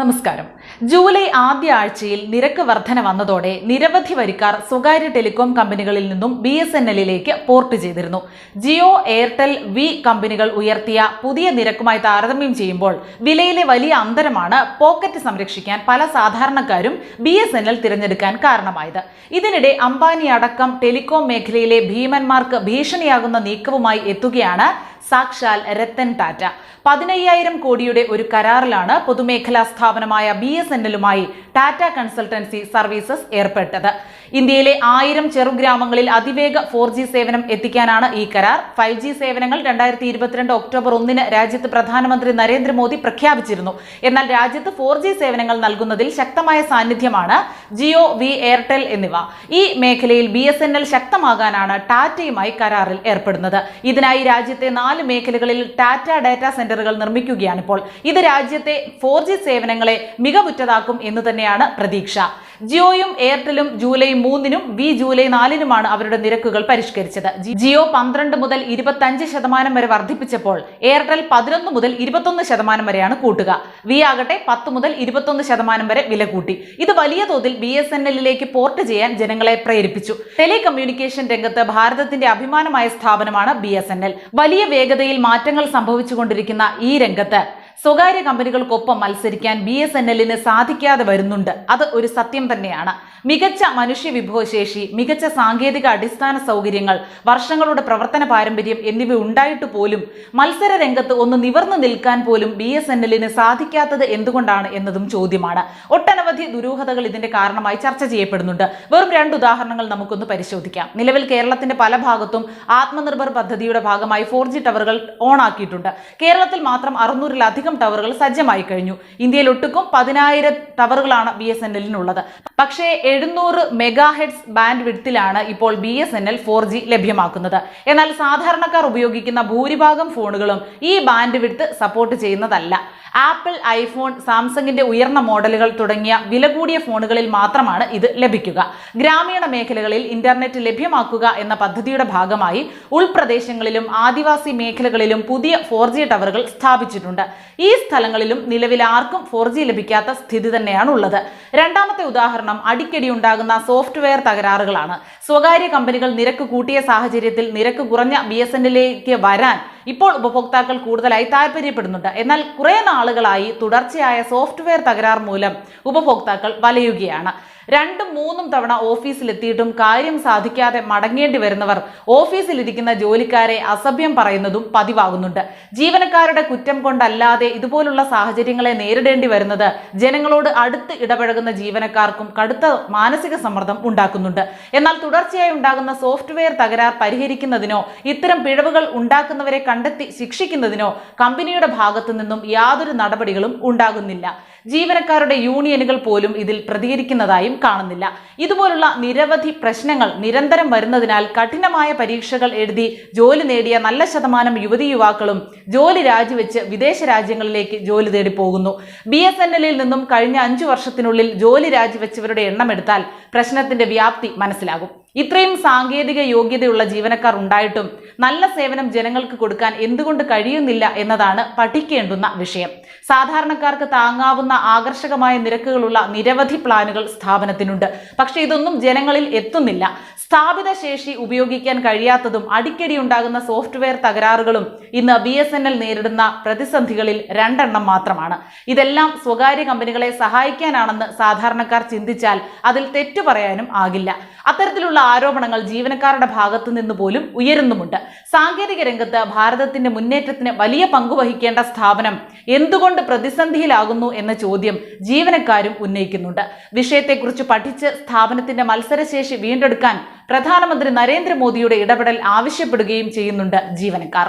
നമസ്കാരം. ജൂലൈ ആദ്യ ആഴ്ചയിൽ നിരക്ക് വർധന വന്നതോടെ നിരവധി വരിക്കാർ സ്വകാര്യ ടെലികോം കമ്പനികളിൽ നിന്നും BSNLിലേക്ക് പോർട്ട് ചെയ്തിരുന്നു. ജിയോ, എയർടെൽ, വി കമ്പനികൾ ഉയർത്തിയ പുതിയ നിരക്കുമായി താരതമ്യം ചെയ്യുമ്പോൾ വിലയിലെ വലിയ അന്തരമാണ് പോക്കറ്റ് സംരക്ഷിക്കാൻ പല സാധാരണക്കാരും BSNL തിരഞ്ഞെടുക്കാൻ കാരണമായത്. ഇതിനിടെ അംബാനി അടക്കം ടെലികോം മേഖലയിലെ ഭീമന്മാർക്ക് ഭീഷണിയാകുന്ന നീക്കവുമായി എത്തുകയാണ് സാക്ഷാൽ രത്തൻ ടാറ്റ. 15,000 കോടിയുടെ ഒരു കരാറിലാണ് പൊതുമേഖലാ സ്ഥാപനമായ BSNLുമായി ടാറ്റ കൺസൾട്ടൻസി സർവീസസ് ഏർപ്പെട്ടത്. ഇന്ത്യയിലെ 1000 ചെറുഗ്രാമങ്ങളിൽ അതിവേഗ 4G സേവനം എത്തിക്കാനാണ് ഈ കരാർ. 5G സേവനങ്ങൾ 2022 ഒക്ടോബർ 1 രാജ്യത്ത് പ്രധാനമന്ത്രി നരേന്ദ്രമോദി പ്രഖ്യാപിച്ചിരുന്നു. എന്നാൽ രാജ്യത്ത് 4G സേവനങ്ങൾ നൽകുന്നതിൽ ശക്തമായ സാന്നിധ്യമാണ് ജിയോ, വി, എയർടെൽ എന്നിവ. ഈ മേഖലയിൽ BSNL ശക്തമാകാനാണ് ടാറ്റയുമായി കരാറിൽ ഏർപ്പെടുന്നത്. ഇതിനായി രാജ്യത്തെ 4 മേഖലകളിൽ ടാറ്റ ഡാറ്റാ സെന്ററുകൾ നിർമ്മിക്കുകയാണിപ്പോൾ. ഇത് രാജ്യത്തെ 4G സേവനങ്ങളെ മികവുറ്റതാക്കും എന്ന് തന്നെയാണ് പ്രതീക്ഷ. ജിയോയും എയർടെലും ജൂലൈ 3-നും വി ജൂലൈ 4-നുമാണ് അവരുടെ നിരക്കുകൾ പരിഷ്കരിച്ചത്. ജിയോ 12 മുതൽ 25% വരെ വർദ്ധിപ്പിച്ചപ്പോൾ എയർടെൽ 11 മുതൽ 21% വരെയാണ് കൂട്ടുക. വി ആകട്ടെ 10 മുതൽ 21% വരെ വില കൂട്ടി. ഇത് വലിയ തോതിൽ BSNLിലേക്ക് പോർട്ട് ചെയ്യാൻ ജനങ്ങളെ പ്രേരിപ്പിച്ചു. ടെലികമ്മ്യൂണിക്കേഷൻ രംഗത്ത് ഭാരതത്തിന്റെ അഭിമാനമായ സ്ഥാപനമാണ് BSNL. വലിയ വേഗതയിൽ മാറ്റങ്ങൾ സംഭവിച്ചുകൊണ്ടിരിക്കുന്ന ഈ രംഗത്ത് സ്വകാര്യ കമ്പനികൾക്കൊപ്പം മത്സരിക്കാൻ BSNLന് സാധിക്കാതെ വരുന്നുണ്ട്. അത് ഒരു സത്യം തന്നെയാണ്. മികച്ച മനുഷ്യ വിഭവശേഷി, മികച്ച സാങ്കേതിക അടിസ്ഥാന സൗകര്യങ്ങൾ, വർഷങ്ങളുടെ പ്രവർത്തന പാരമ്പര്യം എന്നിവ ഉണ്ടായിട്ട് പോലും മത്സര രംഗത്ത് ഒന്ന് നിവർന്നു നിൽക്കാൻ പോലും BSNLന് സാധിക്കാത്തത് എന്തുകൊണ്ടാണ് എന്നതും ചോദ്യമാണ്. ഒട്ടനവധി ദുരൂഹതകൾ ഇതിന്റെ കാരണമായി ചർച്ച ചെയ്യപ്പെടുന്നുണ്ട്. വെറും 2 ഉദാഹരണങ്ങൾ നമുക്കൊന്ന് പരിശോധിക്കാം. നിലവിൽ കേരളത്തിന്റെ പല ഭാഗത്തും ആത്മനിർഭർ പദ്ധതിയുടെ ഭാഗമായി 4G ടവറുകൾ ഓൺ ആക്കിയിട്ടുണ്ട്. കേരളത്തിൽ മാത്രം 600-ലധികം ടവറുകൾ സജ്ജമായി കഴിഞ്ഞു. ഇന്ത്യയിൽ ഒട്ടുക്കും 10,000 ടവറുകളാണ് BSNLനുള്ളത്. പക്ഷേ 700 MHz ബാൻഡ് വിഡ്ത്തിലാണ് ഇപ്പോൾ BSNL 4G ലഭ്യമാക്കുന്നത്. എന്നാൽ സാധാരണക്കാർ ഉപയോഗിക്കുന്ന ഭൂരിഭാഗം ഫോണുകളും ഈ ബാൻഡ് വിഡ്ത്ത് സപ്പോർട്ട് ചെയ്യുന്നതല്ല. ആപ്പിൾ, ഐഫോൺ, സാംസങ്ങിന്റെ ഉയർന്ന മോഡലുകൾ തുടങ്ങിയ വില കൂടിയ ഫോണുകളിൽ മാത്രമാണ് ഇത് ലഭിക്കുക. ഗ്രാമീണ മേഖലകളിൽ ഇന്റർനെറ്റ് ലഭ്യമാക്കുക എന്ന പദ്ധതിയുടെ ഭാഗമായി ഉൾപ്രദേശങ്ങളിലും ആദിവാസി മേഖലകളിലും പുതിയ 4G ടവറുകൾ സ്ഥാപിച്ചിട്ടുണ്ട്. ഈ സ്ഥലങ്ങളിലും നിലവിൽ ആർക്കും 4G ലഭിക്കാത്ത സ്ഥിതി തന്നെയാണ് ഉള്ളത്. രണ്ടാമത്തെ ഉദാഹരണം അടിക്കടി ഉണ്ടാകുന്ന സോഫ്റ്റ്വെയർ തകരാറുകളാണ്. സ്വകാര്യ കമ്പനികൾ നിരക്ക് കൂട്ടിയ സാഹചര്യത്തിൽ നിരക്ക് കുറഞ്ഞ BSNLിലേക്ക് വരാൻ ഇപ്പോൾ ഉപഭോക്താക്കൾ കൂടുതലായി താല്പര്യപ്പെടുന്നുണ്ട്. എന്നാൽ കുറെ നാളുകളായി തുടർച്ചയായ സോഫ്റ്റ്വെയർ തകരാർ മൂലം ഉപഭോക്താക്കൾ വലയുകയാണ്. 2-3 തവണ ഓഫീസിലെത്തിയിട്ടും കാര്യം സാധിക്കാതെ മടങ്ങേണ്ടി വരുന്നവർ ഓഫീസിലിരിക്കുന്ന ജോലിക്കാരെ അസഭ്യം പറയുന്നതും പതിവാകുന്നുണ്ട്. ജീവനക്കാരുടെ കുറ്റം കൊണ്ടല്ലാതെ ഇതുപോലുള്ള സാഹചര്യങ്ങളെ നേരിടേണ്ടി വരുന്നത് ജനങ്ങളോട് അടുത്ത് ഇടപഴകുന്ന ജീവനക്കാർക്കും കടുത്ത മാനസിക സമ്മർദ്ദം ഉണ്ടാക്കുന്നുണ്ട്. എന്നാൽ തുടർച്ചയായി ഉണ്ടാകുന്ന സോഫ്റ്റ്വെയർ തകരാർ പരിഹരിക്കുന്നതിനോ ഇത്തരം പിഴവുകൾ ഉണ്ടാക്കുന്നവരെ കണ്ടെത്തി ശിക്ഷിക്കുന്നതിനോ കമ്പനിയുടെ ഭാഗത്തു നിന്നും യാതൊരു നടപടികളും ഉണ്ടാകുന്നില്ല. ജീവനക്കാരുടെ യൂണിയനുകൾ പോലും ഇതിൽ പ്രതികരിക്കുന്നതായും കാണുന്നില്ല. ഇതുപോലുള്ള നിരവധി പ്രശ്നങ്ങൾ നിരന്തരം വരുന്നതിനാൽ കഠിനമായ പരീക്ഷകൾ എഴുതി ജോലി നേടിയ നല്ല ശതമാനം യുവതിയുവാക്കളും ജോലി രാജിവെച്ച് വിദേശ രാജ്യങ്ങളിലേക്ക് ജോലി തേടി പോകുന്നു. BSNLിൽ നിന്നും കഴിഞ്ഞ 5 വർഷത്തിനുള്ളിൽ ജോലി രാജിവെച്ചവരുടെ എണ്ണം എടുത്താൽ പ്രശ്നത്തിന്റെ വ്യാപ്തി മനസ്സിലാകും. ഇത്രയും സാങ്കേതിക യോഗ്യതയുള്ള ജീവനക്കാർ ഉണ്ടായിട്ടും നല്ല സേവനം ജനങ്ങൾക്ക് കൊടുക്കാൻ എന്തുകൊണ്ട് കഴിയുന്നില്ല എന്നതാണ് പഠിക്കേണ്ടുന്ന വിഷയം. സാധാരണക്കാർക്ക് താങ്ങാവുന്ന ആകർഷകമായ നിരക്കുകളുള്ള നിരവധി പ്ലാനുകൾ സ്ഥാപനത്തിനുണ്ട്. പക്ഷേ ഇതൊന്നും ജനങ്ങളിൽ എത്തുന്നില്ല. സ്ഥാപിത ശേഷി ഉപയോഗിക്കാൻ കഴിയാത്തതും അടിക്കടി ഉണ്ടാകുന്ന സോഫ്റ്റ്വെയർ തകരാറുകളും ഇന്ന് BSNL നേരിടുന്ന പ്രതിസന്ധികളിൽ 2 എണ്ണം മാത്രമാണ്. ഇതെല്ലാം സ്വകാര്യ കമ്പനികളെ സഹായിക്കാനാണെന്ന് സാധാരണക്കാർ ചിന്തിച്ചാൽ അതിൽ തെറ്റു പറയാനും ആകില്ല. അത്തരത്തിലുള്ള ആരോപണങ്ങൾ ജീവനക്കാരുടെ ഭാഗത്തു നിന്ന് പോലും ഉയരുന്നുമുണ്ട്. സാങ്കേതിക രംഗത്ത് ഭാരതത്തിന്റെ മുന്നേറ്റത്തിന് വലിയ പങ്കുവഹിക്കേണ്ട സ്ഥാപനം എന്തുകൊണ്ട് പ്രതിസന്ധിയിലാകുന്നു എന്ന ചോദ്യം ജീവനക്കാരും ഉന്നയിക്കുന്നുണ്ട്. വിഷയത്തെക്കുറിച്ച് പഠിച്ച് സ്ഥാപനത്തിന്റെ മത്സരശേഷി വീണ്ടെടുക്കാൻ പ്രധാനമന്ത്രി നരേന്ദ്രമോദിയുടെ ഇടപെടൽ ആവശ്യപ്പെടുകയും ചെയ്യുന്നുണ്ട് ജീവനക്കാർ.